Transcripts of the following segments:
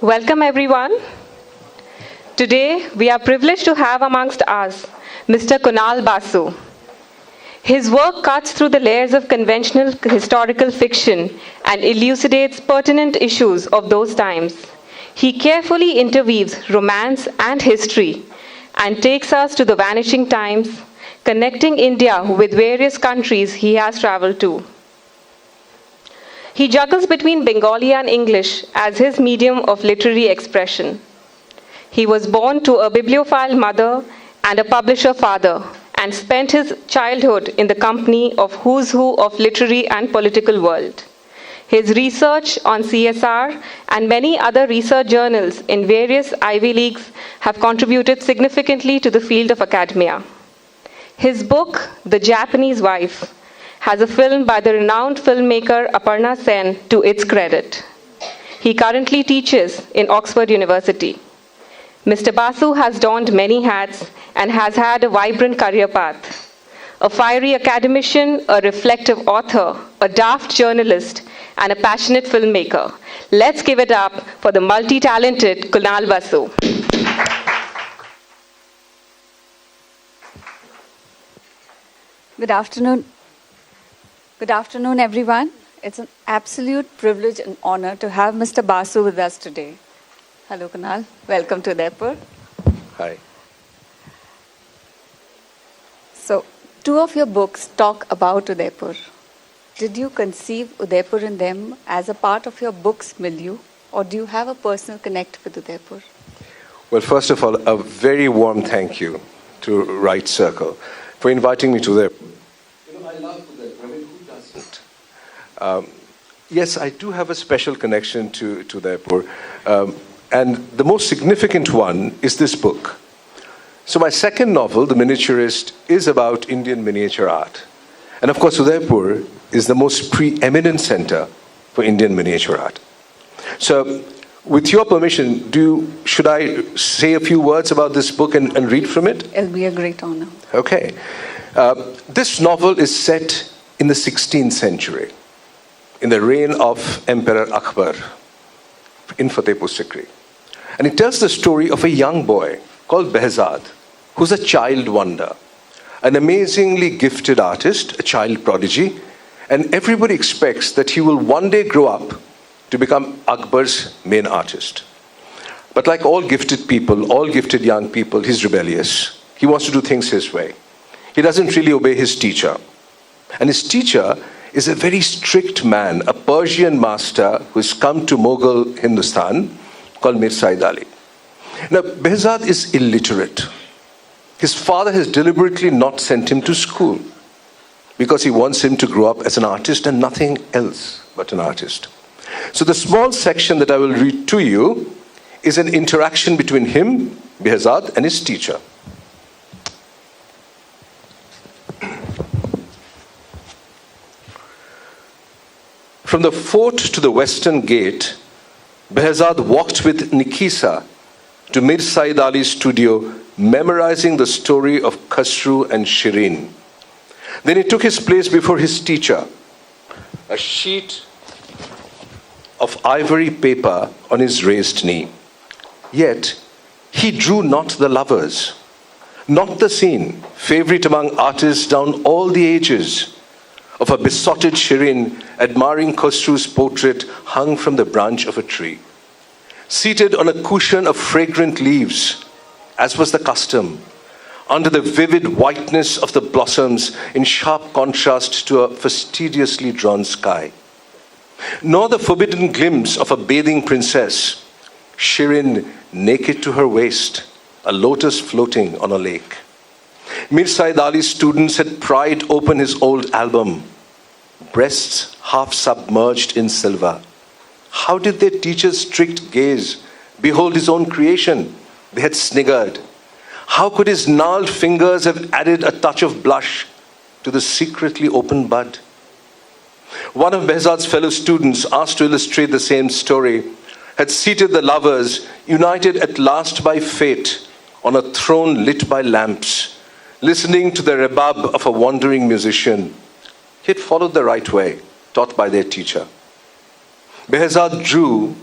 Welcome everyone. Today we are privileged to have amongst us Mr. Kunal Basu. His work cuts through the layers of conventional historical fiction and elucidates pertinent issues of those times. He carefully interweaves romance and history and takes us to the vanishing times, connecting India with various countries he has traveled to. He juggles between Bengali and English as his medium of literary expression. He was born to a bibliophile mother and a publisher father and spent his childhood in the company of who's who of literary and political world. His research on CSR and many other research journals in various Ivy Leagues have contributed significantly to the field of academia. His book, The Japanese Wife, has a film by the renowned filmmaker Aparna Sen to its credit. He currently teaches in Oxford University. Mr. Basu has donned many hats and has had a vibrant career path. A fiery academician, a reflective author, a daft journalist, and a passionate filmmaker. Let's give it up for the multi-talented Kunal Basu. Good afternoon. Good afternoon, everyone. It's an absolute privilege and honor to have Mr. Basu with us today. Hello, Kunal. Welcome to Udaipur. Hi. So, two of your books talk about Udaipur. Did you conceive Udaipur in them as a part of your book's milieu, or do you have a personal connect with Udaipur? Well, first of all, a very warm thank you to Right Circle for inviting me to their. I love Udaipur. I mean, who doesn't? Yes, I do have a special connection to Udaipur. And the most significant one is this book. So my second novel, The Miniaturist, is about Indian miniature art. And of course, Udaipur is the most preeminent center for Indian miniature art. So with your permission, should I say a few words about this book and read from it? It'll be a great honor. Okay. This novel is set in the 16th century, in the reign of Emperor Akbar in Fatehpur Sikri. And it tells the story of a young boy called Behzad, who's a child wonder, an amazingly gifted artist, a child prodigy, and everybody expects that he will one day grow up to become Akbar's main artist. But like all gifted people, all gifted young people, he's rebellious. He wants to do things his way. He doesn't really obey his teacher. And his teacher is a very strict man, a Persian master who's come to Mughal Hindustan, called Mir Said Ali. Now, Behzad is illiterate. His father has deliberately not sent him to school because he wants him to grow up as an artist and nothing else but an artist. So the small section that I will read to you is an interaction between him, Behzad, and his teacher. From the fort to the western gate, Behzad walked with Nikisa to Mir Said Ali's studio, memorizing the story of Khasru and Shirin. Then he took his place before his teacher, a sheet of ivory paper on his raised knee. Yet, he drew not the lovers, not the scene, favorite among artists down all the ages, of a besotted Shirin admiring Khosru's portrait hung from the branch of a tree. Seated on a cushion of fragrant leaves, as was the custom, under the vivid whiteness of the blossoms in sharp contrast to a fastidiously drawn sky. Nor the forbidden glimpse of a bathing princess, Shirin naked to her waist, a lotus floating on a lake. Mir Said Ali's students had pried open his old album, breasts half submerged in silver. How did their teacher's strict gaze behold his own creation? They had sniggered. How could his gnarled fingers have added a touch of blush to the secretly open bud? One of Behzad's fellow students, asked to illustrate the same story, had seated the lovers, united at last by fate, on a throne lit by lamps, listening to the rebab of a wandering musician. He had followed the right way, taught by their teacher. Behzad drew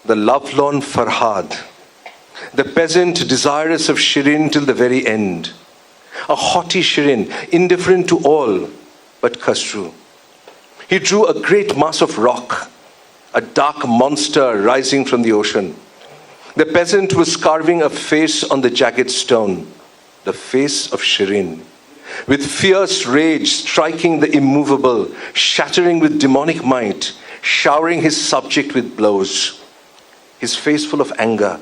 the lovelorn Farhad, the peasant desirous of Shirin till the very end, a haughty Shirin, indifferent to all but Khasru. He drew a great mass of rock, a dark monster rising from the ocean. The peasant was carving a face on the jagged stone, the face of Shirin, with fierce rage striking the immovable, shattering with demonic might, showering his subject with blows. His face full of anger,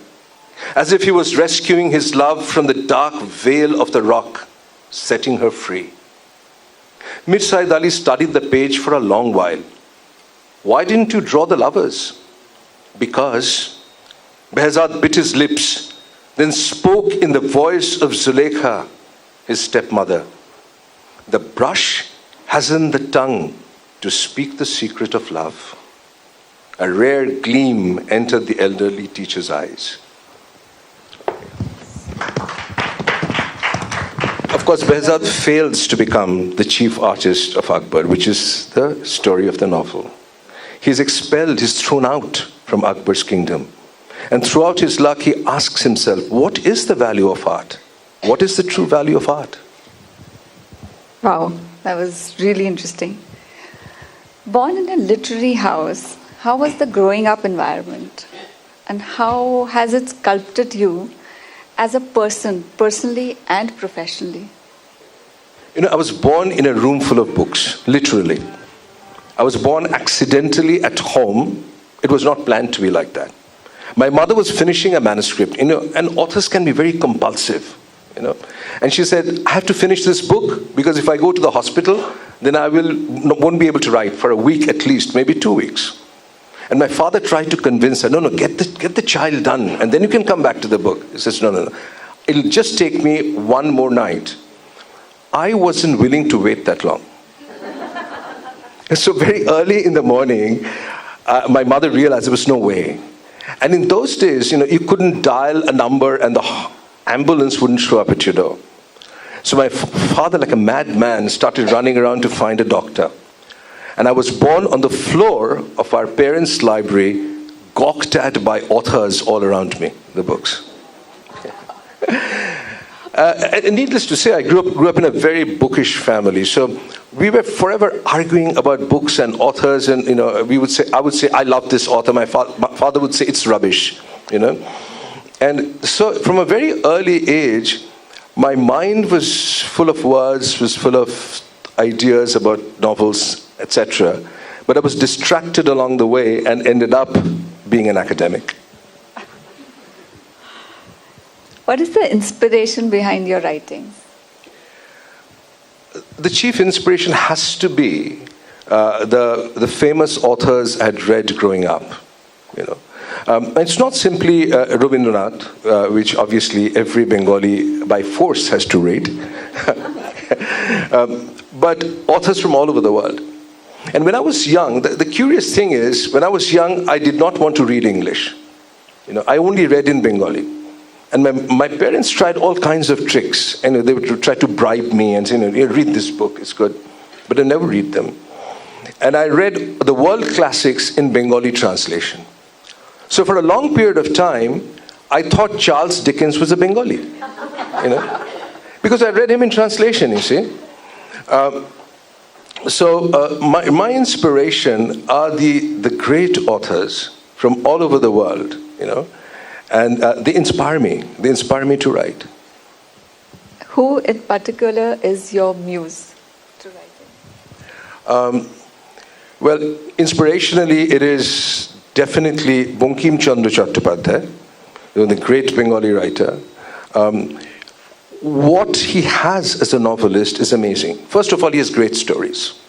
as if he was rescuing his love from the dark veil of the rock, setting her free. Mir Said Ali studied the page for a long while. Why didn't you draw the lovers? Because Behzad bit his lips, then spoke in the voice of Zulekha, his stepmother. The brush hasn't the tongue to speak the secret of love. A rare gleam entered the elderly teacher's eyes. Of course, Behzad fails to become the chief artist of Akbar, which is the story of the novel. He's expelled, he's thrown out from Akbar's kingdom. And throughout his luck, he asks himself, what is the value of art? What is the true value of art? Wow, that was really interesting. Born in a literary house, how was the growing up environment? And how has it sculpted you as a person, personally and professionally? You know, I was born in a room full of books, literally. I was born accidentally at home. It was not planned to be like that. My mother was finishing a manuscript, and authors can be very compulsive, And she said, I have to finish this book because if I go to the hospital, then I won't be able to write for a week at least, maybe 2 weeks. And my father tried to convince her, no, get the child done, and then you can come back to the book. He says, no. It'll just take me one more night. I wasn't willing to wait that long. So very early in the morning, my mother realized there was no way. And in those days, you couldn't dial a number and the ambulance wouldn't show up at your door. So my father, like a madman, started running around to find a doctor. And I was born on the floor of our parents' library, gawked at by authors all around me, the books. And needless to say, I grew up in a very bookish family. So we were forever arguing about books and authors, and I would say, I love this author. My father would say, it's rubbish, And so from a very early age, my mind was full of words, was full of ideas about novels, etc. But I was distracted along the way and ended up being an academic. What is the inspiration behind your writings? The chief inspiration has to be the famous authors I had read growing up. It's not simply Rabindranath, which obviously every Bengali by force has to read, but authors from all over the world. And when I was young, the curious thing is, when I was young, I did not want to read English. I only read in Bengali. And my parents tried all kinds of tricks, and they would try to bribe me and say, read this book, it's good. But I never read them. And I read the world classics in Bengali translation. So for a long period of time, I thought Charles Dickens was a Bengali, because I read him in translation, you see. So my inspiration are the great authors from all over the world, and they inspire me. They inspire me to write. Who in particular is your muse to writing? Well, inspirationally, it is definitely Bankim Chandra Chattopadhyay, the great Bengali writer. What he has as a novelist is amazing. First of all, he has great stories.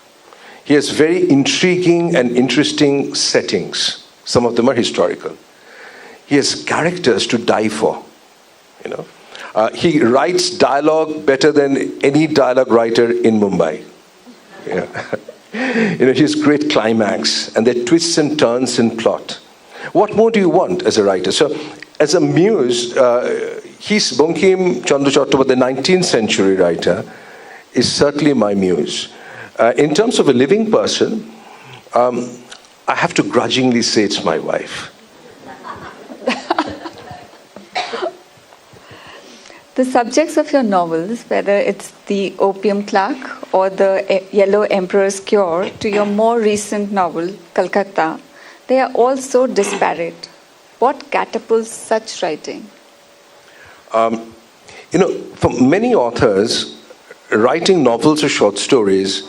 He has very intriguing and interesting settings. Some of them are historical. He has characters to die for. He writes dialogue better than any dialogue writer in Mumbai. He has great climax, and there are twists and turns in plot. What more do you want as a writer? So, as a muse, he's Bankim Chandra Chattopadhyay, the 19th century writer, is certainly my muse. In terms of a living person, I have to grudgingly say it's my wife. The subjects of your novels, whether it's the Opium Clerk or the Yellow Emperor's Cure, to your more recent novel, Calcutta, they are all so disparate. What catapults such writing? For many authors, writing novels or short stories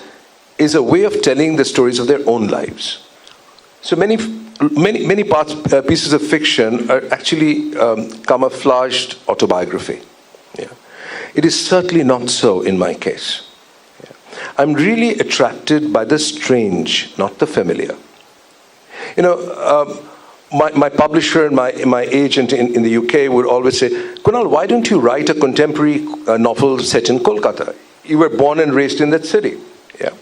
is a way of telling the stories of their own lives. So many pieces of fiction are actually camouflaged autobiography. Yeah. It is certainly not so in my case. Yeah. I'm really attracted by the strange, not the familiar. My publisher and my agent in the UK would always say, Kunal, why don't you write a contemporary novel set in Kolkata? You were born and raised in that city. Yeah.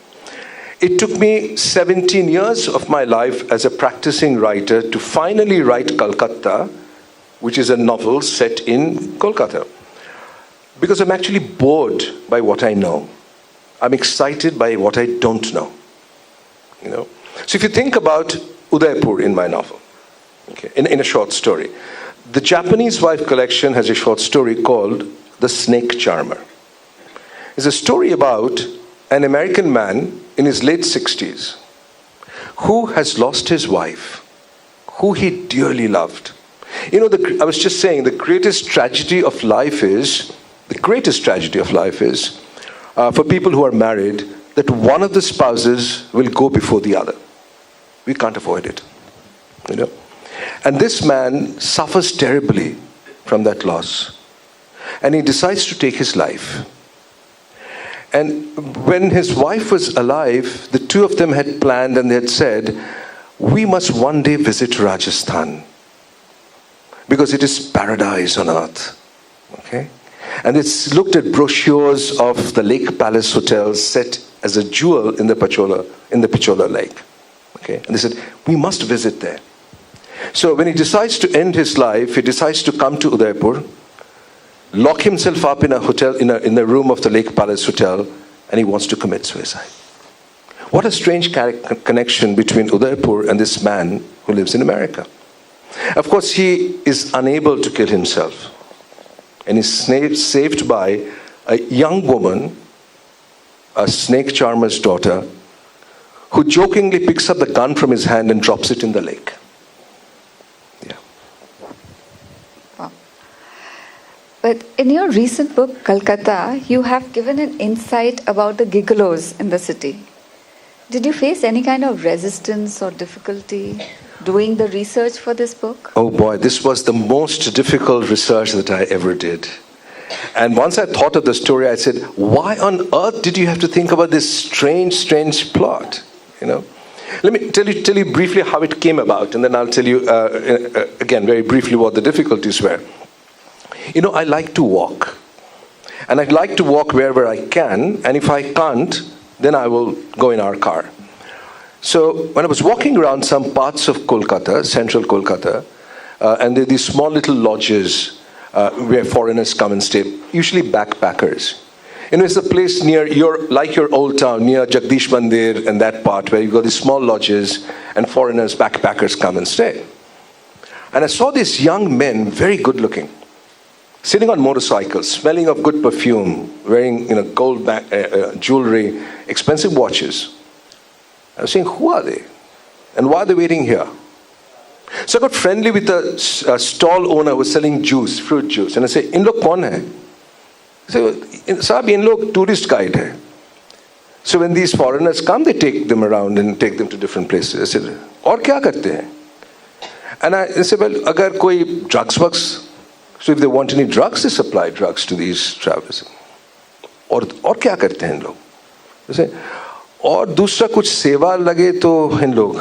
It took me 17 years of my life as a practicing writer to finally write Calcutta, which is a novel set in Kolkata. Because I'm actually bored by what I know. I'm excited by what I don't know. So if you think about Udaipur in my novel, okay, in a short story, the Japanese Wife collection has a short story called The Snake Charmer. It's a story about an American man in his late 60s who has lost his wife, who he dearly loved. I was just saying, the greatest tragedy of life is for people who are married, that one of the spouses will go before the other. We can't avoid it. And this man suffers terribly from that loss. And he decides to take his life. And when his wife was alive, the two of them had planned and they had said, we must one day visit Rajasthan, because it is paradise on earth. Okay? And it's looked at brochures of the Lake Palace Hotel set as a jewel in the Pichola Lake. Okay? And they said, we must visit there. So when he decides to end his life, he decides to come to Udaipur, lock himself up in a hotel, in the room of the Lake Palace Hotel, and he wants to commit suicide. What a strange connection between Udaipur and this man who lives in America. Of course, he is unable to kill himself. And he's saved by a young woman, a snake charmer's daughter, who jokingly picks up the gun from his hand and drops it in the lake. Yeah. Wow. But in your recent book, Calcutta, you have given an insight about the gigolos in the city. Did you face any kind of resistance or difficulty doing the research for this book? Oh boy, this was the most difficult research that I ever did. And once I thought of the story, I said, why on earth did you have to think about this strange plot? Let me tell you briefly how it came about, and then I'll tell you again very briefly what the difficulties were. I like to walk. And I like to walk wherever I can, and if I can't, then I will go in our car. So when I was walking around some parts of Kolkata, central Kolkata, and there are these small little lodges where foreigners come and stay, usually backpackers. It's a place near your old town, near Jagdish Mandir and that part, where you've got these small lodges and foreigners, backpackers come and stay. And I saw these young men, very good looking, sitting on motorcycles, smelling of good perfume, wearing gold jewelry, expensive watches. I was saying, who are they? And why are they waiting here? So I got friendly with a stall owner who was selling juice, fruit juice. And I say, in log kaun hai? He said, Saab, in log tourist guide hai. So when these foreigners come, they take them around and take them to different places. I said, aur kya karte hain? And I said, well, agar koi drugs works, so if they want any drugs, they supply drugs to these travelers. Aur kya karte hain in log? They say, और दूसरा कुछ सेवा लगे तो इन लोग.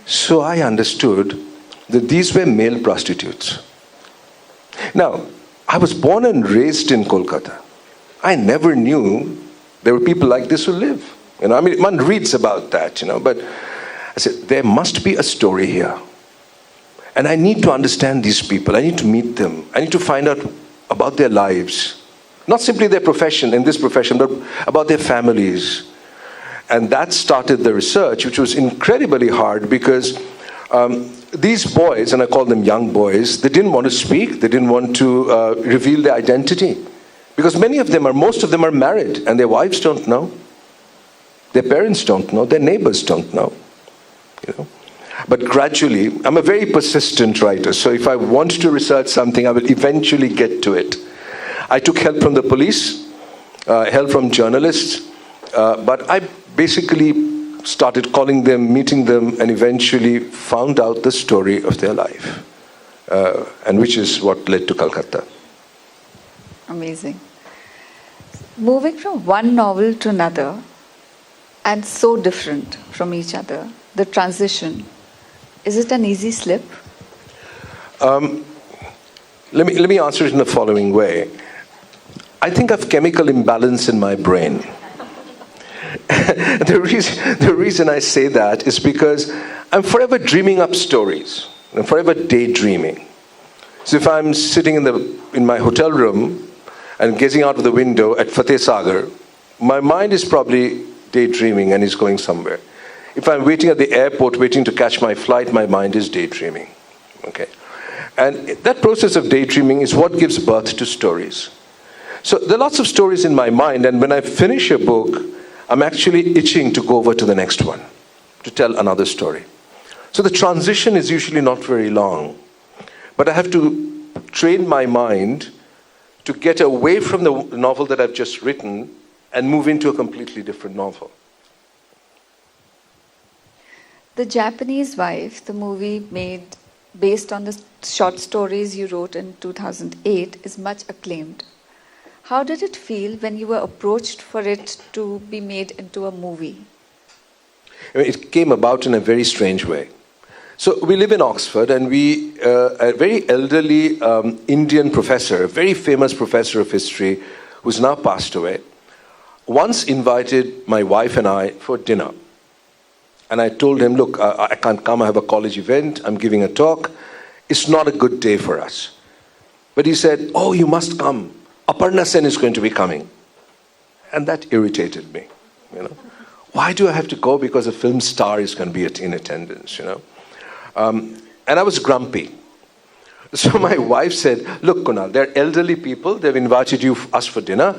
So I understood that these were male prostitutes. Now, I was born and raised in Kolkata. I never knew there were people like this who live. One reads about that, but I said, there must be a story here. And I need to understand these people. I need to meet them. I need to find out about their lives. Not simply their profession, in this profession, but about their families. And that started the research, which was incredibly hard because these boys, and I call them young boys, they didn't want to speak, they didn't want to reveal their identity. Because most of them are married, and their wives don't know. Their parents don't know, their neighbors don't know. You know? But gradually, I'm a very persistent writer, so if I want to research something, I will eventually get to it. I took help from the police, help from journalists, but I basically started calling them, meeting them, and eventually found out the story of their life, and which is what led to Calcutta. Amazing. Moving from one novel to another, and so different from each other, the transition, is it an easy slip? Let me answer it in the following way. I think of chemical imbalance in my brain. The reason I say that is because I'm forever dreaming up stories. I'm forever daydreaming. So if I'm sitting in my hotel room and gazing out of the window at Fateh Sagar, my mind is probably daydreaming and is going somewhere. If I'm waiting at the airport, waiting to catch my flight, my mind is daydreaming. Okay? And that process of daydreaming is what gives birth to stories. So there are lots of stories in my mind, and when I finish a book, I'm actually itching to go over to the next one, to tell another story. So the transition is usually not very long, but I have to train my mind to get away from the novel that I've just written and move into a completely different novel. The Japanese Wife, the movie made based on the short stories you wrote in 2008, is much acclaimed. How did it feel when you were approached for it to be made into a movie? It came about in a very strange way. So we live in Oxford, and a very elderly Indian professor, a very famous professor of history, who's now passed away, once invited my wife and I for dinner. And I told him, look, I can't come, I have a college event, I'm giving a talk. It's not a good day for us. But he said, oh, you must come. Aparna Sen is going to be coming. And that irritated me, you know. Why do I have to go because a film star is going to be in attendance, you know? And I was grumpy. So my wife said, look, Kunal, they're elderly people, they've invited us for dinner.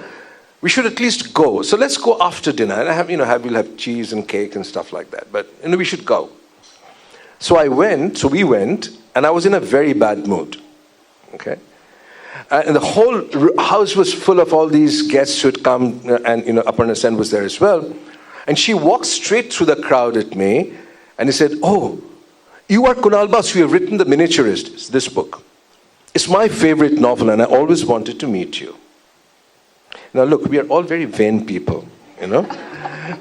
We should at least go. So let's go after dinner. And we'll have cheese and cake and stuff like that. But we should go. So we went, and I was in a very bad mood. Okay? And the whole house was full of all these guests who had come, and Aparna Sen was there as well. And she walked straight through the crowd at me, and he said, oh, you are Kunal Basu, you have written The Miniaturist. It's this book. It's my favorite novel, and I always wanted to meet you. Now look, we are all very vain people, you know,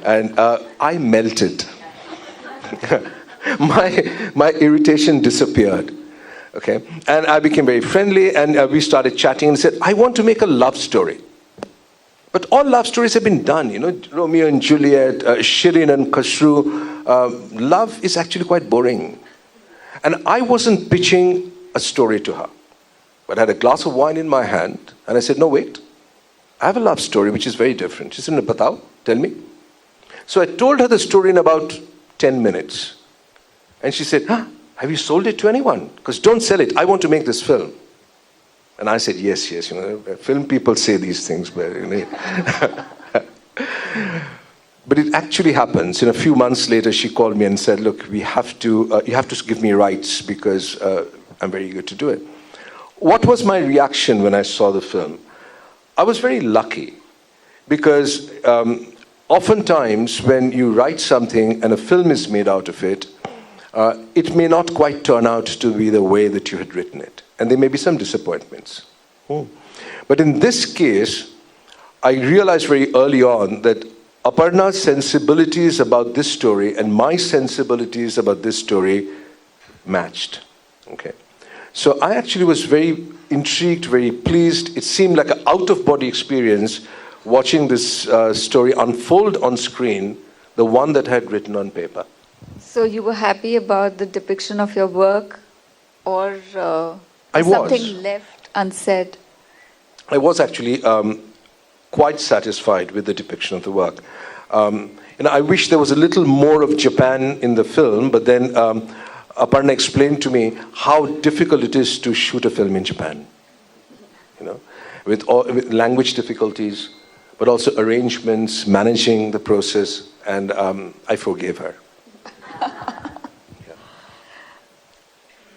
and I melted. my irritation disappeared, okay, and I became very friendly, and we started chatting, and said, I want to make a love story. But all love stories have been done, you know, Romeo and Juliet, Shirin and Khusru. Love is actually quite boring. And I wasn't pitching a story to her, but I had a glass of wine in my hand, and I said, no, wait. I have a love story which is very different. She said, Batao, tell me. So I told her the story in about 10 minutes. And she said, have you sold it to anyone? Because don't sell it. I want to make this film. And I said, yes. You know, film people say these things. But it actually happens. A few months later, she called me and said, look, you have to give me rights because I'm very eager to do it. What was my reaction when I saw the film? I was very lucky because oftentimes when you write something and a film is made out of it, it may not quite turn out to be the way that you had written it. And there may be some disappointments. But in this case, I realized very early on that Aparna's sensibilities about this story and my sensibilities about this story matched. Okay. So I actually was very intrigued, very pleased. It seemed like an out-of-body experience watching this story unfold on screen, the one that I had written on paper. So you were happy about the depiction of your work, or something left unsaid? I was actually quite satisfied with the depiction of the work. I wish there was a little more of Japan in the film, but then Aparna explained to me how difficult it is to shoot a film in Japan. With language difficulties, but also arrangements, managing the process, and I forgave her.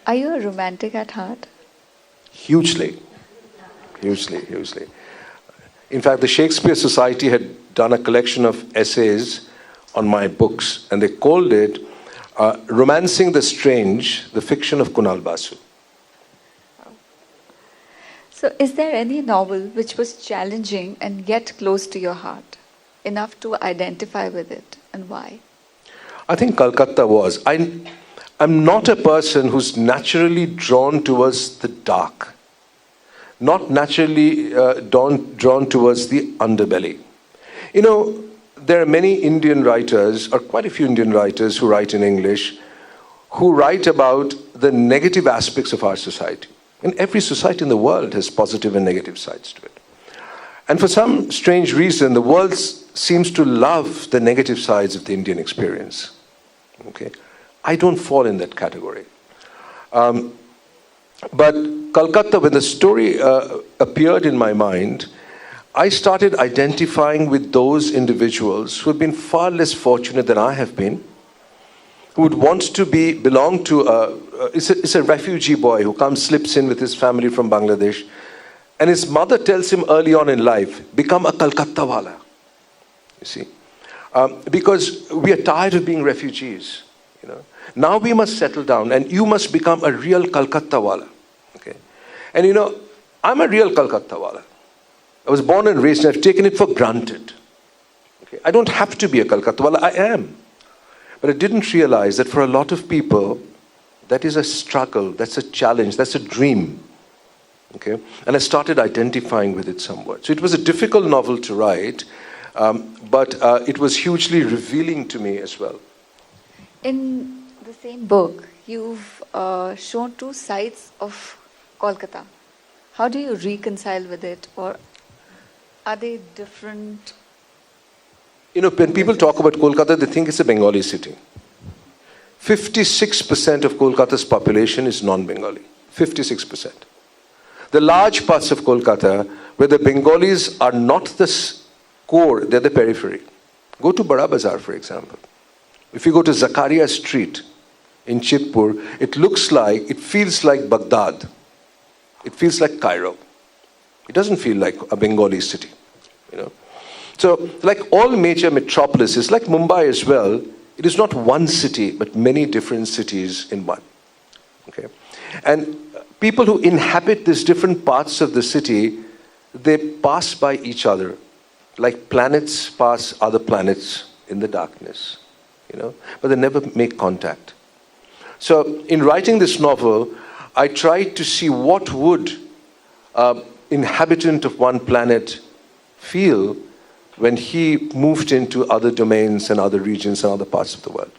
Are you a romantic at heart? Hugely. In fact, the Shakespeare Society had done a collection of essays on my books, and they called it Romancing the Strange, the Fiction of Kunal Basu. So, is there any novel which was challenging and yet close to your heart, enough to identify with it, and why? I think Calcutta was. I'm not a person who's naturally drawn towards the dark, not naturally drawn towards the underbelly. There are many Indian writers, or quite a few Indian writers who write in English, who write about the negative aspects of our society. And every society in the world has positive and negative sides to it. And for some strange reason, the world seems to love the negative sides of the Indian experience. Okay, I don't fall in that category. But Calcutta, when the story appeared in my mind, I started identifying with those individuals who have been far less fortunate than I have been, who would want to belong to it's a refugee boy who slips in with his family from Bangladesh, and his mother tells him early on in life, become a Calcutta wala. You see, because we are tired of being refugees. Now we must settle down, and you must become a real Calcutta wala. Okay, and I'm a real Calcutta wala. I was born and raised, and I've taken it for granted. Okay, I don't have to be a Calcutta wala. I am. But I didn't realize that for a lot of people, that is a struggle, that's a challenge, that's a dream. Okay? And I started identifying with it somewhat. So it was a difficult novel to write, but it was hugely revealing to me as well. In the same book, you've shown two sides of Kolkata. How do you reconcile with it, or are they different? When people talk about Kolkata, they think it's a Bengali city. 56% of Kolkata's population is non-Bengali. 56%. The large parts of Kolkata, where the Bengalis are not the core, they're the periphery. Go to Bara Bazar, for example. If you go to Zakaria Street in Chitpur, it feels like Baghdad. It feels like Cairo. It doesn't feel like a Bengali city. So, like all major metropolises, like Mumbai as well, it is not one city, but many different cities in one. Okay, and people who inhabit these different parts of the city, they pass by each other, like planets pass other planets in the darkness, but they never make contact. So, in writing this novel, I tried to see what would inhabitant of one planet feel when he moved into other domains and other regions and other parts of the world.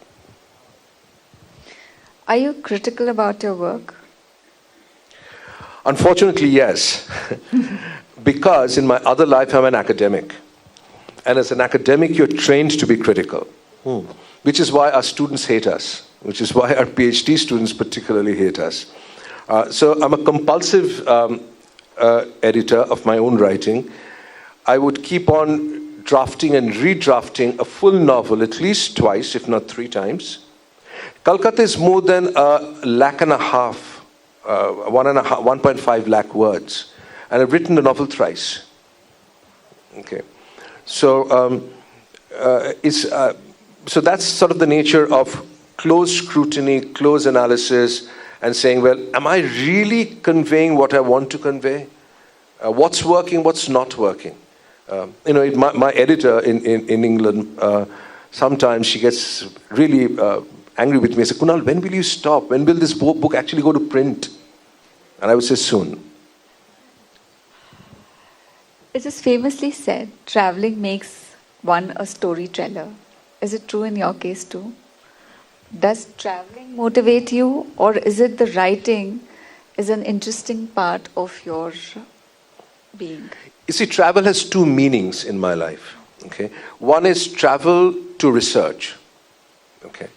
Are you critical about your work? Unfortunately, yes. Because in my other life, I'm an academic. And as an academic, you're trained to be critical. Which is why our students hate us. Which is why our PhD students particularly hate us. So I'm a compulsive editor of my own writing. I would keep on drafting and redrafting a full novel at least twice, if not 3 times. Calcutta is more than 1.5 lakh, 1.5 lakh words. And I've written the novel thrice. Okay. So, so that's sort of the nature of close scrutiny, close analysis, and saying, well, am I really conveying what I want to convey? What's working, what's not working? My editor in England, sometimes she gets really angry with me. I say, Kunal, when will you stop? When will this book actually go to print? And I would say, soon. It is famously said, traveling makes one a storyteller. Is it true in your case too? Does traveling motivate you, or is it the writing is an interesting part of your being? You see, travel has 2 meanings in my life. Okay, one is travel to research. Okay,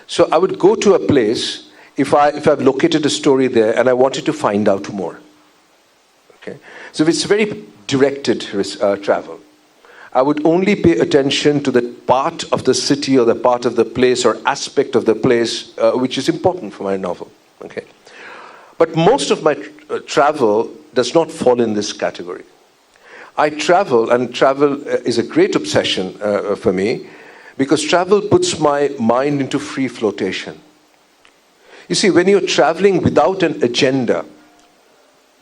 so I would go to a place if I've located a story there and I wanted to find out more. Okay? So if it's very directed travel, I would only pay attention to the part of the city or the part of the place or aspect of the place which is important for my novel. Okay? But most of my travel does not fall in this category. I travel, and travel is a great obsession for me, because travel puts my mind into free flotation. You see, when you're traveling without an agenda,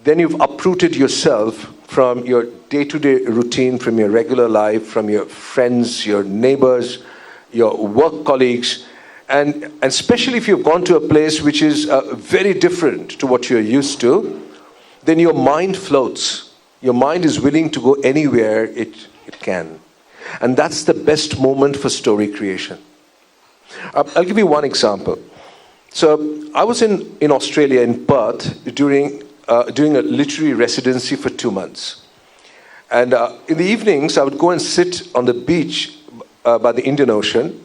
then you've uprooted yourself from your day-to-day routine, from your regular life, from your friends, your neighbors, your work colleagues, and especially if you've gone to a place which is very different to what you're used to, then your mind floats. Your mind is willing to go anywhere it can. And that's the best moment for story creation. I'll give you one example. So I was in Australia, in Perth, doing a literary residency for 2 months. And in the evenings, I would go and sit on the beach by the Indian Ocean.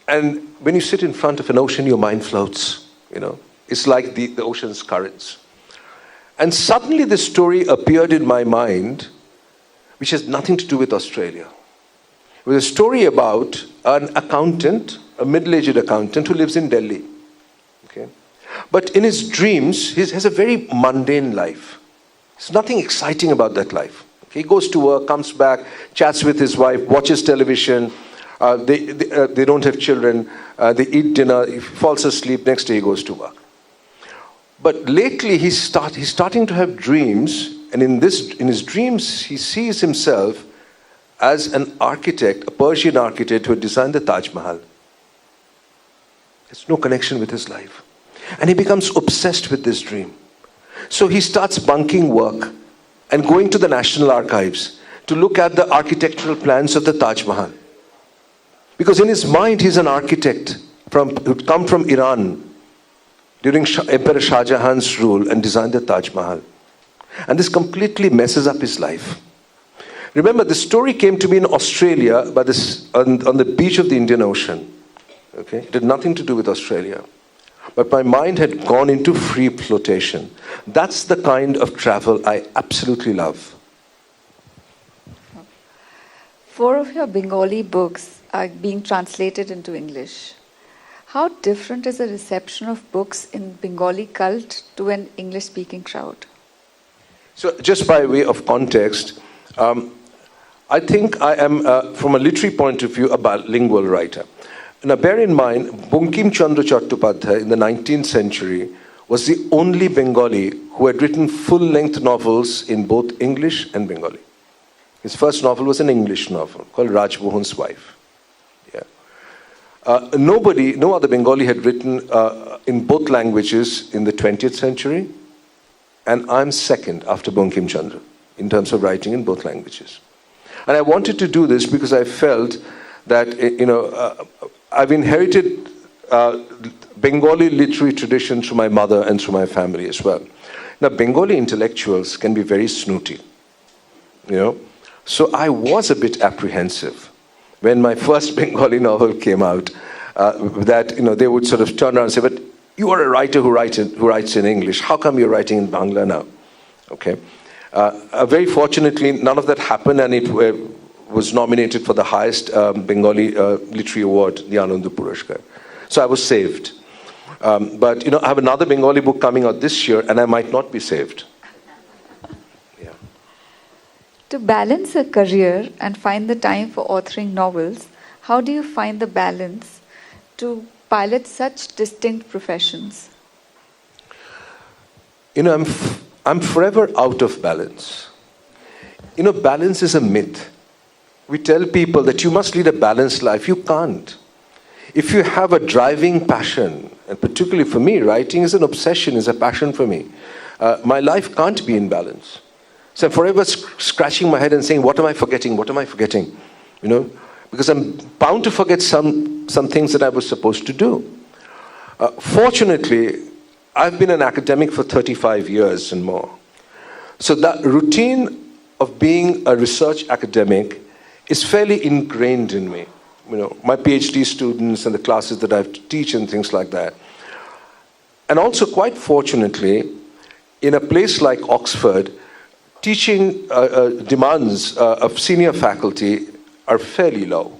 And when you sit in front of an ocean, your mind floats. You know, it's like the ocean's currents. And suddenly this story appeared in my mind, which has nothing to do with Australia. It was a story about an accountant, a middle-aged accountant who lives in Delhi. Okay? But in his dreams, he has a very mundane life. There's nothing exciting about that life. Okay? He goes to work, comes back, chats with his wife, watches television. They don't have children. They eat dinner. He falls asleep. Next day he goes to work. But lately he's starting to have dreams, and in his dreams he sees himself as an architect, a Persian architect who had designed the Taj Mahal. There's no connection with his life. And he becomes obsessed with this dream. So he starts bunking work and going to the National Archives to look at the architectural plans of the Taj Mahal. Because in his mind he's an architect who'd come from Iran during Emperor Shah Jahan's rule and designed the Taj Mahal. And this completely messes up his life. Remember, the story came to me in Australia on the beach of the Indian Ocean. Okay? It had nothing to do with Australia. But my mind had gone into free flotation. That's the kind of travel I absolutely love. 4 of your Bengali books are being translated into English. How different is the reception of books in Bengali cult to an English-speaking crowd? So just by way of context, I think I am, from a literary point of view, a bilingual writer. Now bear in mind, Bankim Chandra Chattopadhyay in the 19th century was the only Bengali who had written full-length novels in both English and Bengali. His first novel was an English novel called Rajmohan's Wife. No other Bengali had written in both languages in the 20th century, and I'm second after Bankim Chandra in terms of writing in both languages. And I wanted to do this because I felt that, I've inherited Bengali literary tradition through my mother and through my family as well. Now, Bengali intellectuals can be very snooty, So I was a bit apprehensive when my first Bengali novel came out, that they would sort of turn around and say, "But you are a writer who writes in English. How come you're writing in Bangla now?" Okay. Very fortunately, none of that happened, and it was nominated for the highest Bengali literary award, the Ananda Puraskar. So I was saved. But I have another Bengali book coming out this year, and I might not be saved. Yeah. To balance a career and find the time for authoring novels, how do you find the balance to pilot such distinct professions? I'm forever out of balance. Balance is a myth. We tell people that you must lead a balanced life. You can't. If you have a driving passion, and particularly for me, writing is an obsession, is a passion for me, my life can't be in balance. So I'm forever scratching my head and saying, what am I forgetting? What am I forgetting? Because I'm bound to forget some things that I was supposed to do. Fortunately, I've been an academic for 35 years and more. So that routine of being a research academic is fairly ingrained in me. My PhD students and the classes that I have to teach and things like that. And also, quite fortunately, in a place like Oxford, teaching demands of senior faculty are fairly low.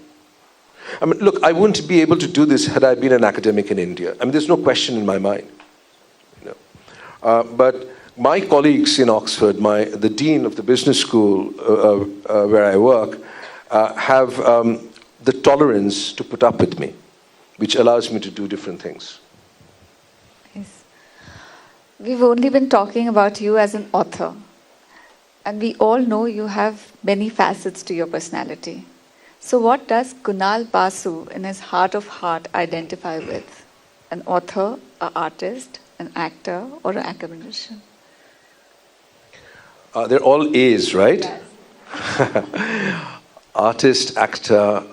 I mean, look, I wouldn't be able to do this had I been an academic in India. I mean, there's no question in my mind. But my colleagues in Oxford, the dean of the business school where I work, have the tolerance to put up with me, which allows me to do different things. Yes. We've only been talking about you as an author, and we all know you have many facets to your personality. So what does Kunal Basu, in his heart of heart, identify with? An author, an artist, an actor, or an academician? They're all A's, right? Yes. Artist, actor,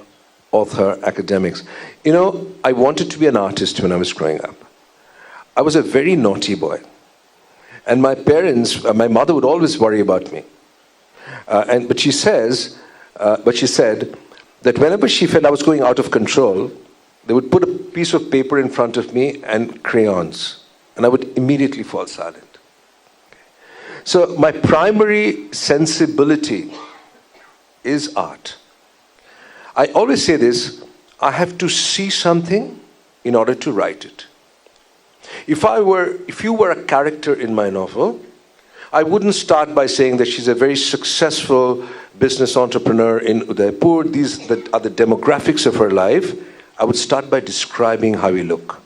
author, academics. You know, I wanted to be an artist when I was growing up. I was a very naughty boy. And my parents, my mother would always worry about me. But she said that whenever she felt I was going out of control, they would put a piece of paper in front of me and crayons, and I would immediately fall silent. So my primary sensibility is art. I always say this, I have to see something in order to write it. If you were a character in my novel, I wouldn't start by saying that she's a very successful business entrepreneur in Udaipur. These are the demographics of her life. I would start by describing how we look.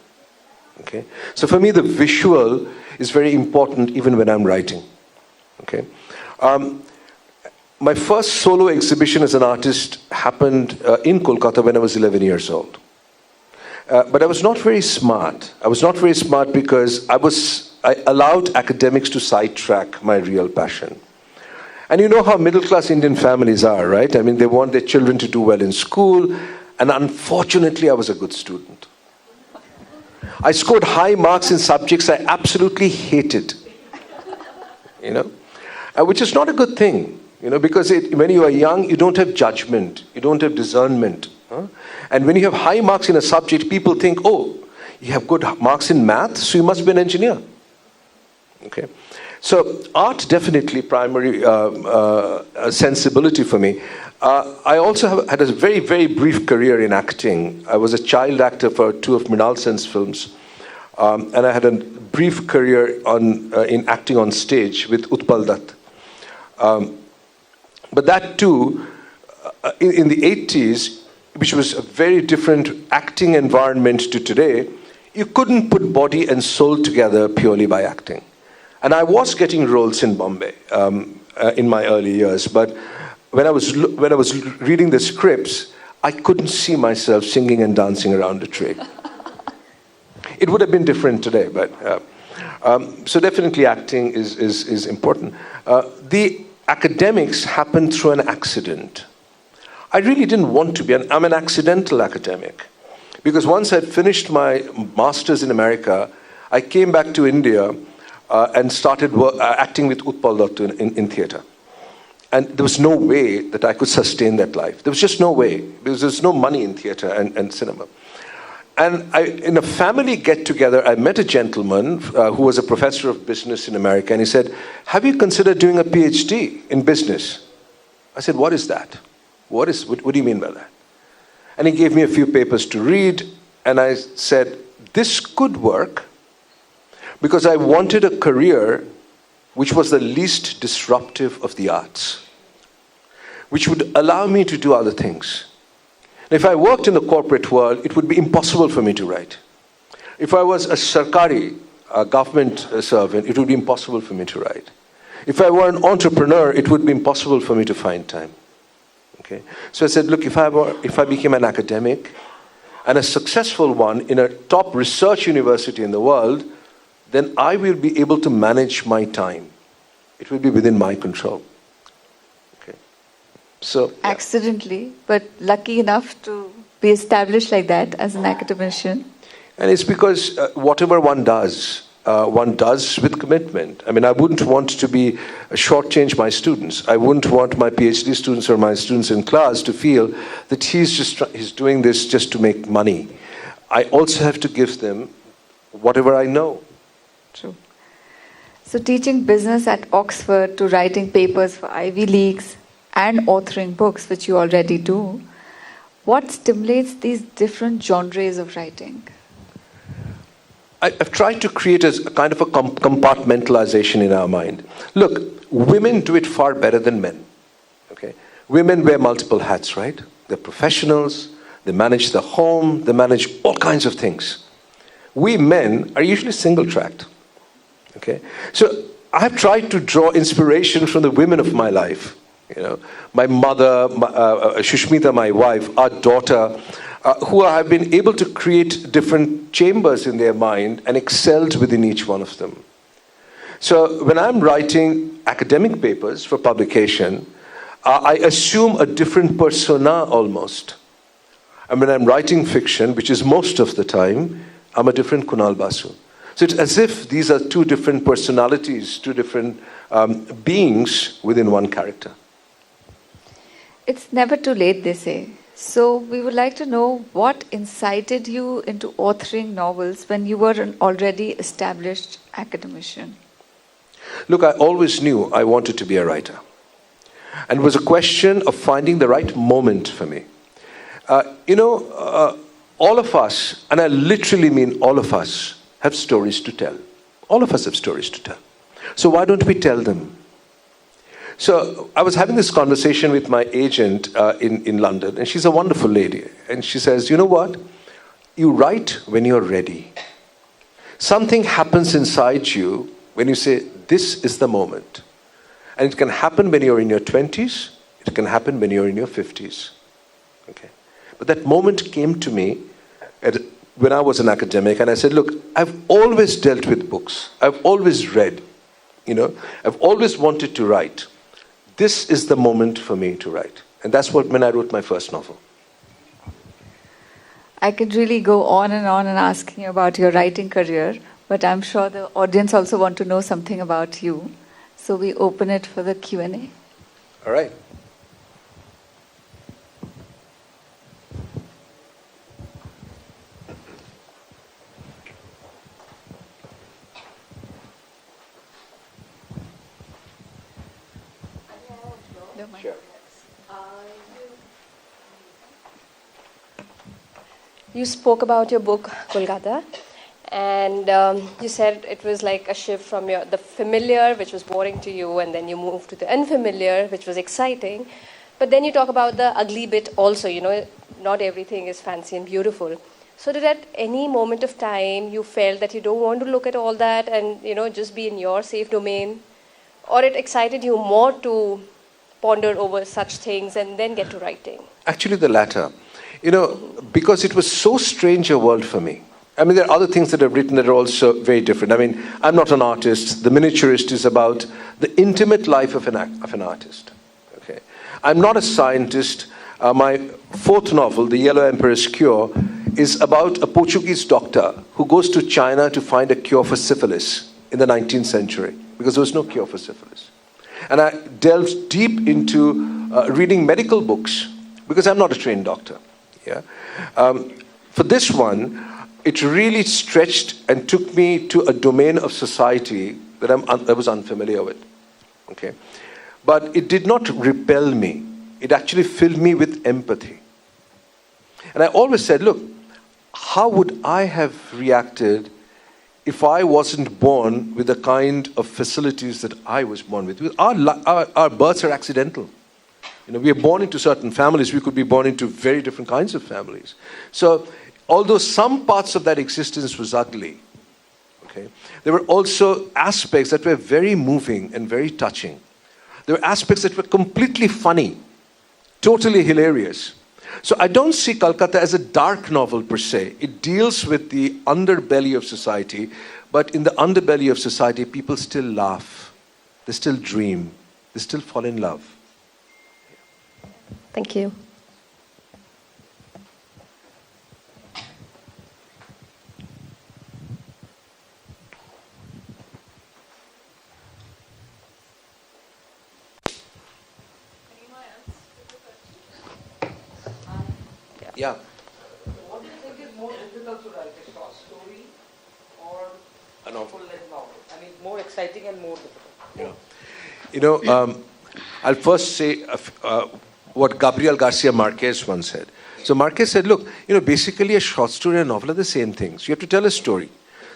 Okay? So for me, the visual is very important even when I'm writing. Okay? My first solo exhibition as an artist happened in Kolkata when I was 11 years old. But I was not very smart. I was not very smart because I allowed academics to sidetrack my real passion. And you know how middle-class Indian families are, right? I mean, they want their children to do well in school, and unfortunately, I was a good student. I scored high marks in subjects I absolutely hated, which is not a good thing, because when you are young, you don't have judgment, you don't have discernment. And when you have high marks in a subject, people think, oh, you have good marks in math, so you must be an engineer. Okay. So art definitely primary sensibility for me. I also had a very, very brief career in acting. I was a child actor for 2 of Mrinal Sen's films. And I had a brief career in acting on stage with Utpal Dutt. But that too, in the 80s, which was a very different acting environment to today, you couldn't put body and soul together purely by acting. And I was getting roles in Bombay in my early years, but when I was reading the scripts, I couldn't see myself singing and dancing around a tree. It would have been different today, but so definitely acting is important. The academics happened through an accident. I really didn't want to be. I'm an accidental academic. Because once I'd finished my master's in America, I came back to India and started acting with Utpal Dutt in theatre. And there was no way that I could sustain that life. There was just no way, because there's no money in theatre and cinema. And in a family get-together, I met a gentleman who was a professor of business in America, and he said, have you considered doing a PhD in business? I said, what is that? What do you mean by that? And he gave me a few papers to read, and I said, this could work, because I wanted a career which was the least disruptive of the arts, which would allow me to do other things. If I worked in the corporate world, it would be impossible for me to write. If I was a sarkari, a government servant, it would be impossible for me to write. If I were an entrepreneur, it would be impossible for me to find time. Okay? So I said, look, if I became an academic, and a successful one in a top research university in the world, then I will be able to manage my time. It will be within my control. Okay. So yeah. Accidentally, but lucky enough to be established like that as an academician. And it's because whatever one does with commitment. I mean, I wouldn't want to be shortchange my students. I wouldn't want my PhD students or my students in class to feel that he's doing this just to make money. I also have to give them whatever I know. True. So teaching business at Oxford to writing papers for Ivy Leagues and authoring books, which you already do, what stimulates these different genres of writing? I've tried to create a kind of a compartmentalization in our mind. Look, women do it far better than men. Okay? Women wear multiple hats, right? They're professionals, they manage the home, they manage all kinds of things. We men are usually single-tracked. Okay? So I've tried to draw inspiration from the women of my life. You know, my mother, Shushmita, my wife, our daughter, who have been able to create different chambers in their mind and excelled within each one of them. So when I'm writing academic papers for publication, I assume a different persona almost. And when I'm writing fiction, which is most of the time, I'm a different Kunal Basu. So it's as if these are two different personalities, two different beings within one character. It's never too late, they say. So we would like to know what incited you into authoring novels when you were an already established academician. Look, I always knew I wanted to be a writer. And it was a question of finding the right moment for me. All of us, and I literally mean all of us, have stories to tell. All of us have stories to tell. So why don't we tell them? So I was having this conversation with my agent in London, and she's a wonderful lady. And she says, you know what? You write when you're ready. Something happens inside you when you say, this is the moment. And it can happen when you're in your 20s. It can happen when you're in your 50s. Okay? But that moment came to me when I was an academic, and I said, look, I've always dealt with books. I've always read. I've always wanted to write. This is the moment for me to write. And that's when I wrote my first novel. I could really go on and asking you about your writing career, but I'm sure the audience also want to know something about you. So we open it for the Q&A. All right. Sure. You spoke about your book, Kolkata, and you said it was like a shift from the familiar, which was boring to you, and then you moved to the unfamiliar, which was exciting. But then you talk about the ugly bit also, not everything is fancy and beautiful. So did at any moment of time you felt that you don't want to look at all that and, just be in your safe domain? Or it excited you more to ponder over such things and then get to writing? Actually, the latter. Because it was so strange a world for me. I mean, there are other things that I've written that are also very different. I mean, I'm not an artist. The Miniaturist is about the intimate life of an artist. Okay, I'm not a scientist. My fourth novel, The Yellow Emperor's Cure, is about a Portuguese doctor who goes to China to find a cure for syphilis in the 19th century, because there was no cure for syphilis. And I delved deep into reading medical books, because I'm not a trained doctor. Yeah. For this one, it really stretched and took me to a domain of society that I was unfamiliar with. Okay. But it did not repel me. It actually filled me with empathy. And I always said, look, how would I have reacted if I wasn't born with the kind of facilities that I was born with? Our births are accidental. We are born into certain families. We could be born into very different kinds of families. So, although some parts of that existence was ugly, okay, there were also aspects that were very moving and very touching. There were aspects that were completely funny, totally hilarious. So I don't see Kolkata as a dark novel per se. It deals with the underbelly of society, but in the underbelly of society, people still laugh, they still dream, they still fall in love. Thank you. Yeah. What do you think is more difficult to write, a short story or A novel. full-length novel. I mean, more exciting and more difficult. I'll first say what Gabriel Garcia Marquez once said. So Marquez said, look, basically a short story and a novel are the same things. You have to tell a story.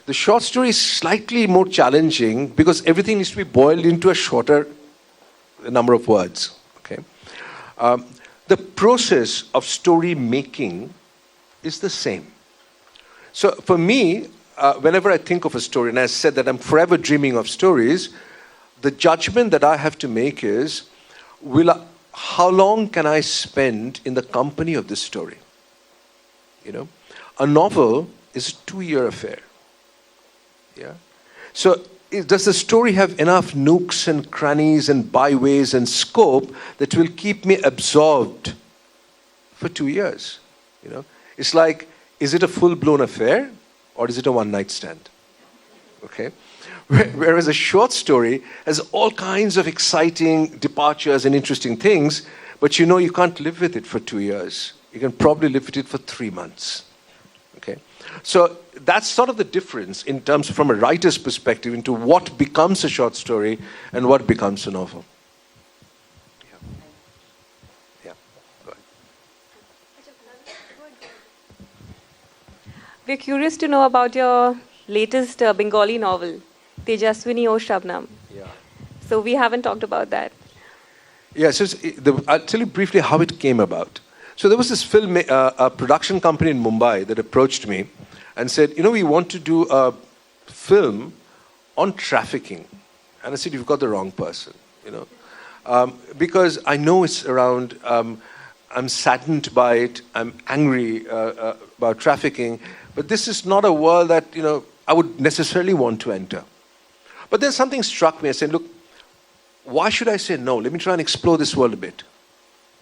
The short story is slightly more challenging because everything needs to be boiled into a shorter number of words. Okay, the process of story making is the same. So for me, whenever I think of a story, and I said that I'm forever dreaming of stories, the judgment that I have to make is, how long can I spend in the company of this story? A novel is a 2-year affair. Yeah. So does the story have enough nooks and crannies and byways and scope that will keep me absorbed for 2 years? It's like, is it a full-blown affair or is it a one-night stand? Okay. Whereas a short story has all kinds of exciting departures and interesting things, but you can't live with it for 2 years. You can probably live with it for 3 months. Okay. So that's sort of the difference in terms from a writer's perspective into what becomes a short story and what becomes a novel. Yeah. Go ahead. We're curious to know about your latest Bengali novel, Tejaswini O Shabnam. Yeah. So we haven't talked about that. Yeah, so I'll tell you briefly how it came about. So there was this a production company in Mumbai that approached me and said, we want to do a film on trafficking. And I said, you've got the wrong person, because I know it's around, I'm saddened by it, I'm angry about trafficking, but this is not a world that, I would necessarily want to enter. But then something struck me. I said, look, why should I say no? Let me try and explore this world a bit.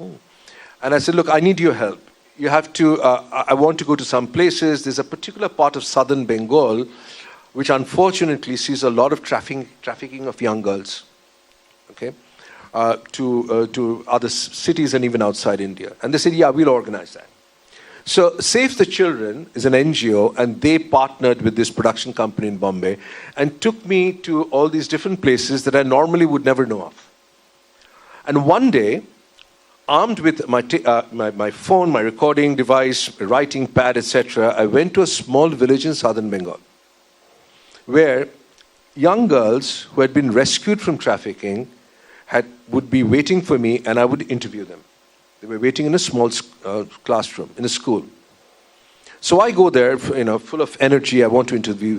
And I said, look, I need your help. You have to, I want to go to some places. There's a particular part of southern Bengal which unfortunately sees a lot of trafficking of young girls, okay, to other cities and even outside India. And they said, yeah, we'll organize that. So Save the Children is an NGO, and they partnered with this production company in Bombay and took me to all these different places that I normally would never know of. And one day, armed with my phone, my recording device, writing pad, etc., I went to a small village in southern Bengal where young girls who had been rescued from trafficking would be waiting for me, and I would interview them. They were waiting in a small classroom, in a school. So I go there, full of energy. I want to interview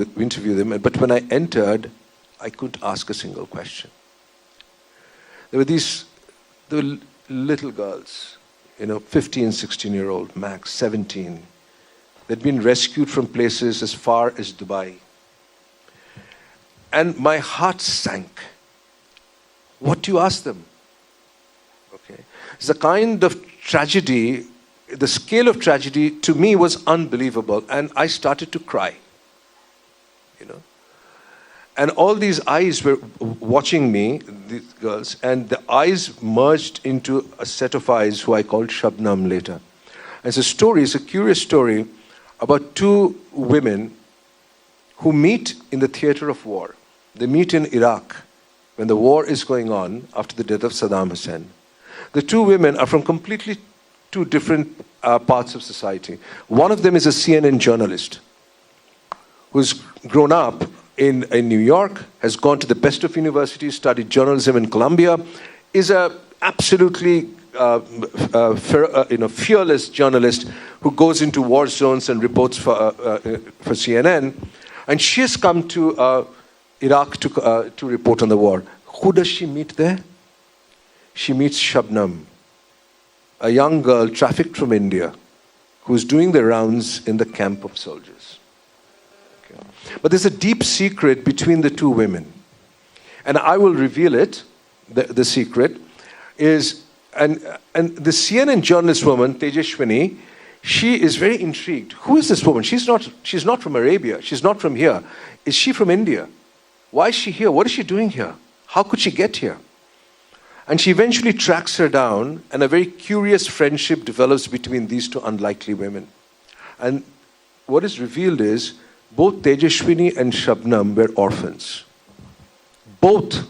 them. But when I entered, I couldn't ask a single question. There were little girls, 15, 16-year-old, max, 17. They'd been rescued from places as far as Dubai. And my heart sank. What do you ask them? Okay. It's a kind of tragedy, the scale of tragedy to me was unbelievable. And I started to cry, And all these eyes were watching me, these girls, and the eyes merged into a set of eyes who I called Shabnam later. And it's a curious story about two women who meet in the theater of war. They meet in Iraq when the war is going on after the death of Saddam Hussein. The two women are from completely two different parts of society. One of them is a CNN journalist who's grown up in New York, has gone to the best of universities, studied journalism in Columbia, is a absolutely fearless journalist who goes into war zones and reports for CNN. And she has come to Iraq to report on the war. Who does she meet there? She meets Shabnam, a young girl trafficked from India who's doing the rounds in the camp of soldiers. Okay. But there's a deep secret between the two women. And I will reveal it, the secret, is, and the CNN journalist woman, Tejaswini, she is very intrigued. Who is this woman? She's not from Arabia. She's not from here. Is she from India? Why is she here? What is she doing here? How could she get here? And she eventually tracks her down, and a very curious friendship develops between these two unlikely women. And what is revealed is both Tejashwini and Shabnam were orphans. Both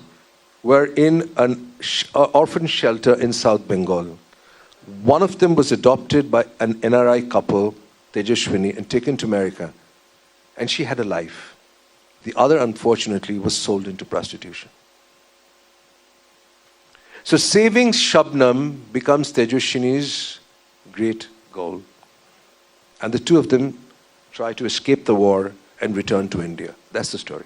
were in an orphan shelter in South Bengal. One of them was adopted by an NRI couple, Tejashwini, and taken to America. And she had a life. The other, unfortunately, was sold into prostitution. So saving Shabnam becomes Tejashwini's great goal. And the two of them try to escape the war and return to India. That's the story.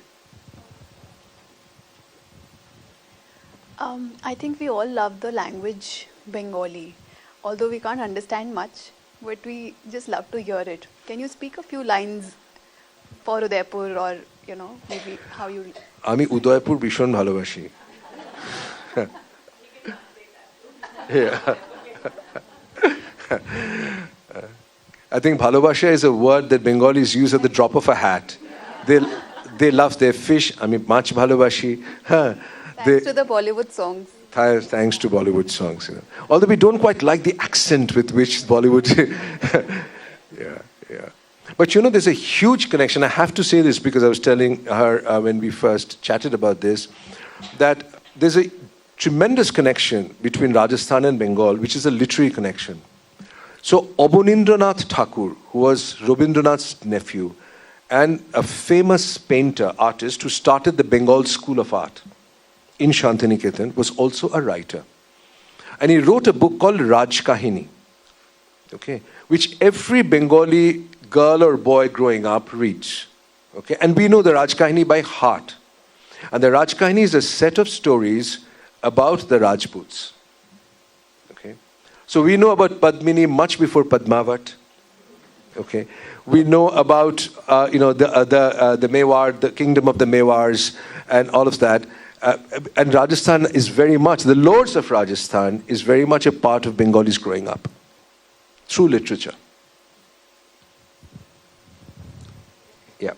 I think we all love the language Bengali. Although we can't understand much, but we just love to hear it. Can you speak a few lines for Udaipur, or, maybe how you... Ami Udaipur bishon bhalobashi. Yeah. I think bhalobasha is a word that Bengalis use at the drop of a hat. They love their fish. I mean, mach bhalobashi. Thanks to the Bollywood songs. Thanks to Bollywood songs. Although we don't quite like the accent with which Bollywood... yeah. But there's a huge connection. I have to say this because I was telling her when we first chatted about this, that there's a tremendous connection between Rajasthan and Bengal, which is a literary connection. So Abanindranath Thakur, who was Rabindranath's nephew, and a famous painter, artist, who started the Bengal School of Art in Shantiniketan, was also a writer. And he wrote a book called Raj Kahini, okay, which every Bengali girl or boy growing up reads. Okay? And we know the Raj Kahini by heart. And the Raj Kahini is a set of stories about the Rajputs. Okay? So we know about Padmini much before Padmavat. Okay? We know about the Mewar, the kingdom of the Mewars, and all of that. And Rajasthan is very much, the lords of Rajasthan is very much a part of Bengalis growing up through literature. Yeah. It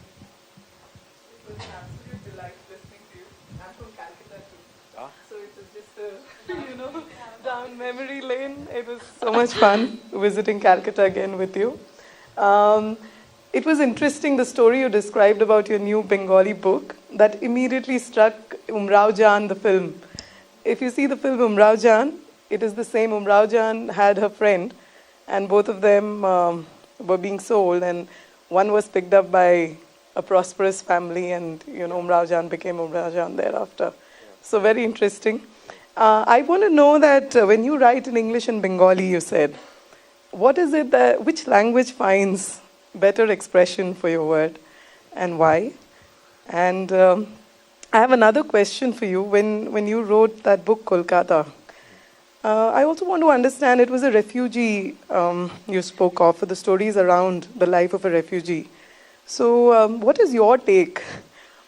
was an absolute delight listening to you. I'm from Calcutta too. So it was just down memory lane. It was so much fun visiting Calcutta again with you. It was interesting, the story you described about your new Bengali book that immediately struck Umrao Jan, the film. If you see the film Umrao Jan, it is the same. Umrao Jan had her friend, and both of them were being sold, and one was picked up by a prosperous family, and Umrao Jan became Umrao Jan thereafter. So very interesting. I want to know that when you write in English and Bengali, you said, what is it that, which language finds better expression for your word, and why? And I have another question for you. When you wrote that book, Kolkata, I also want to understand, it was a refugee you spoke of, for the stories around the life of a refugee. So what is your take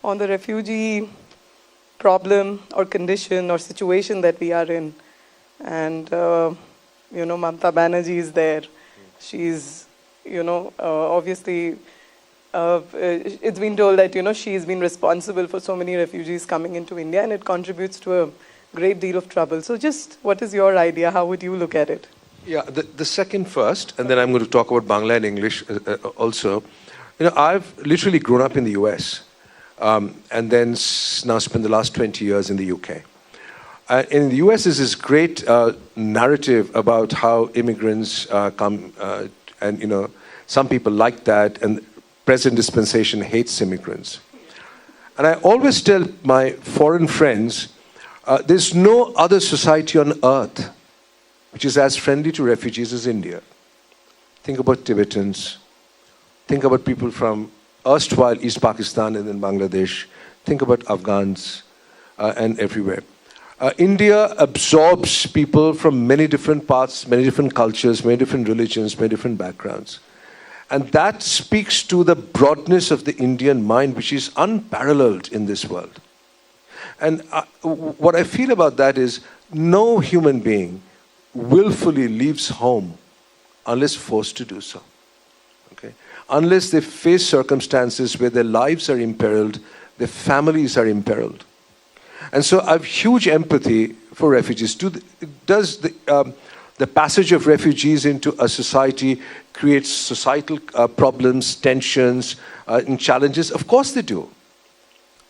on the refugee problem or condition or situation that we are in? And, Mamata Banerjee is there. She's, obviously, it's been told that, she's been responsible for so many refugees coming into India, and it contributes to a great deal of trouble. So just what is your idea? How would you look at it? Yeah, the second first, and then I'm going to talk about Bangla and English also. I've literally grown up in the US, and then now spent the last 20 years in the UK. In the US, there's this great narrative about how immigrants come, and some people like that, and present dispensation hates immigrants. And I always tell my foreign friends, there's no other society on earth which is as friendly to refugees as India. Think about Tibetans. Think about people from erstwhile East Pakistan and then Bangladesh. Think about Afghans and everywhere. India absorbs people from many different parts, many different cultures, many different religions, many different backgrounds. And that speaks to the broadness of the Indian mind, which is unparalleled in this world. And what I feel about that is no human being willfully leaves home unless forced to do so. Okay? Unless they face circumstances where their lives are imperiled, their families are imperiled. And so I have huge empathy for refugees. The the passage of refugees into a society creates societal problems, tensions, and challenges? Of course they do.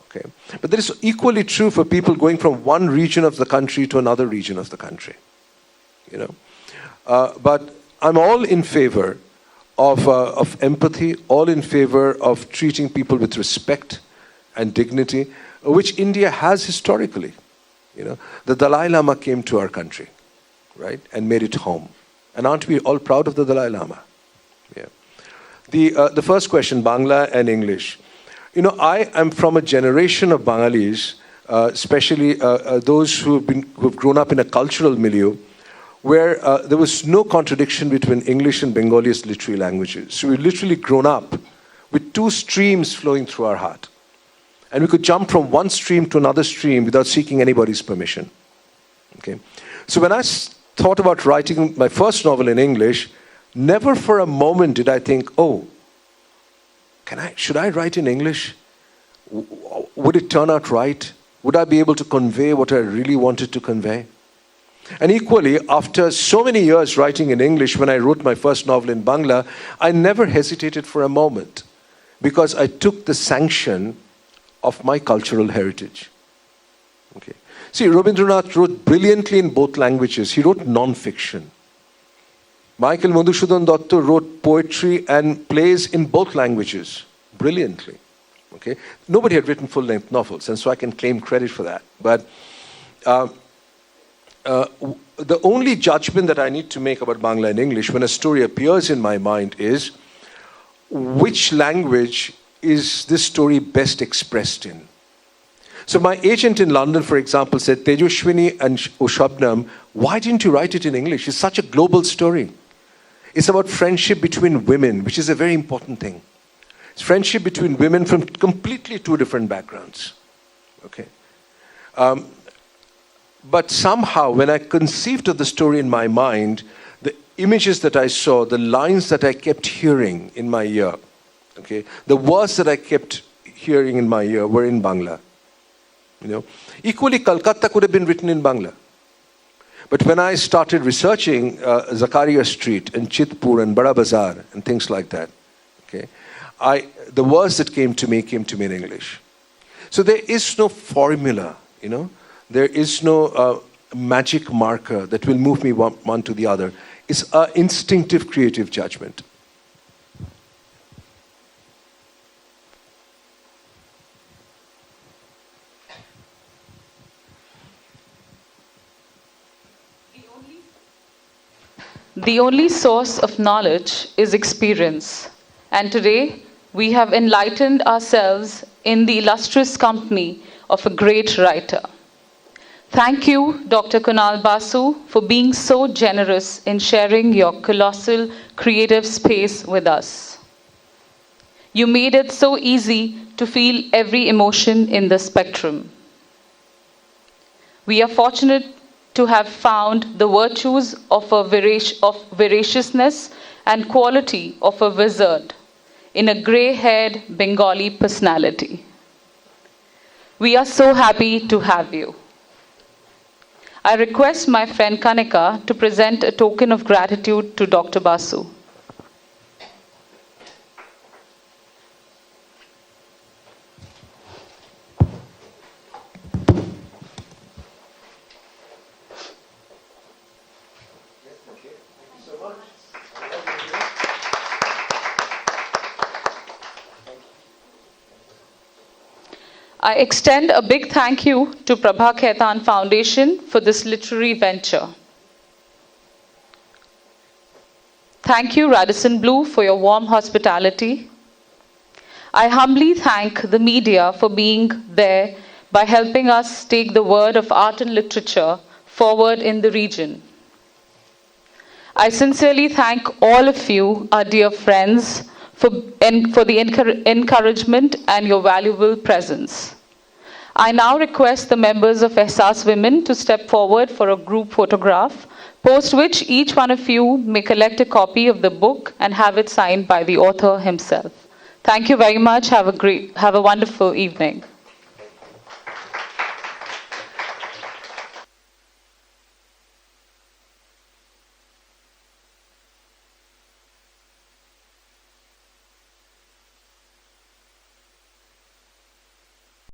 Okay. But that is equally true for people going from one region of the country to another region of the country. You know, but I'm all in favor of empathy, all in favor of treating people with respect and dignity, which India has historically. You know, the Dalai Lama came to our country, right, and made it home. And aren't we all proud of the Dalai Lama? Yeah. The first question, Bangla and English. You know, I am from a generation of Bangalis, especially those who've grown up in a cultural milieu, where there was no contradiction between English and Bengali as literary languages. So we've literally grown up with two streams flowing through our heart. And we could jump from one stream to another stream without seeking anybody's permission. Okay? So when I thought about writing my first novel in English, never for a moment did I think, oh, should I write in English? Would it turn out right? Would I be able to convey what I really wanted to convey? And equally, after so many years writing in English, when I wrote my first novel in Bangla, I never hesitated for a moment, because I took the sanction of my cultural heritage. Okay. See, Rabindranath wrote brilliantly in both languages. He wrote non-fiction. Michael Madhusudan Datta wrote poetry and plays in both languages brilliantly. Okay. Nobody had written full-length novels, and so I can claim credit for that. But the only judgment that I need to make about Bangla and English when a story appears in my mind is, which language is this story best expressed in? So my agent in London, for example, said, Tejoshwini and Shabnam, why didn't you write it in English? It's such a global story. It's about friendship between women, which is a very important thing. It's friendship between women from completely two different backgrounds. Okay. But somehow, when I conceived of the story in my mind, the images that I saw, the lines that I kept hearing in my ear, okay, the words that I kept hearing in my ear were in Bangla. You know, equally, Calcutta could have been written in Bangla. But when I started researching Zakaria Street and Chitpur and Bada Bazar and things like that, okay, the words that came to me in English. So there is no formula, you know. There is no magic marker that will move me one to the other. It's an instinctive creative judgment. The only source of knowledge is experience. And today, we have enlightened ourselves in the illustrious company of a great writer. Thank you, Dr. Kunal Basu, for being so generous in sharing your colossal creative space with us. You made it so easy to feel every emotion in the spectrum. We are fortunate to have found the virtues of veraciousness and quality of a wizard in a grey-haired Bengali personality. We are so happy to have you. I request my friend Kanika to present a token of gratitude to Dr. Basu. I extend a big thank you to Prabha Khaitan Foundation for this literary venture. Thank you, Radisson Blu, for your warm hospitality. I humbly thank the media for being there by helping us take the word of art and literature forward in the region. I sincerely thank all of you, our dear friends, for the encouragement and your valuable presence. I now request the members of Ehsas Women to step forward for a group photograph, post which each one of you may collect a copy of the book and have it signed by the author himself. Thank you very much. Have a wonderful evening.